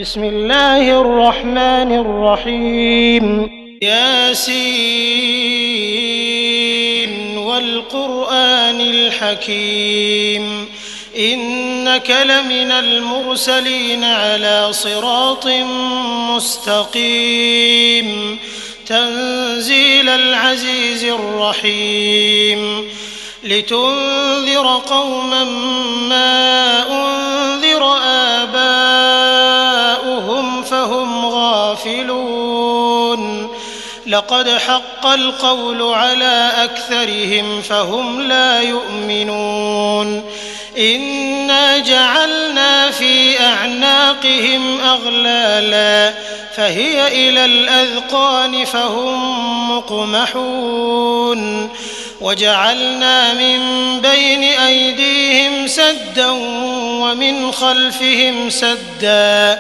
بسم الله الرحمن الرحيم ياسين والقرآن الحكيم إنك لمن المرسلين على صراط مستقيم تنزيل العزيز الرحيم لتنذر قوما ما أنذر آباؤهم فهم غافلون لقد حق القول على أكثرهم فهم لا يؤمنون إنا جعلنا في أعناقهم أغلالا فهي إلى الأذقان فهم مقمحون وجعلنا من بين أيديهم سدا ومن خلفهم سدا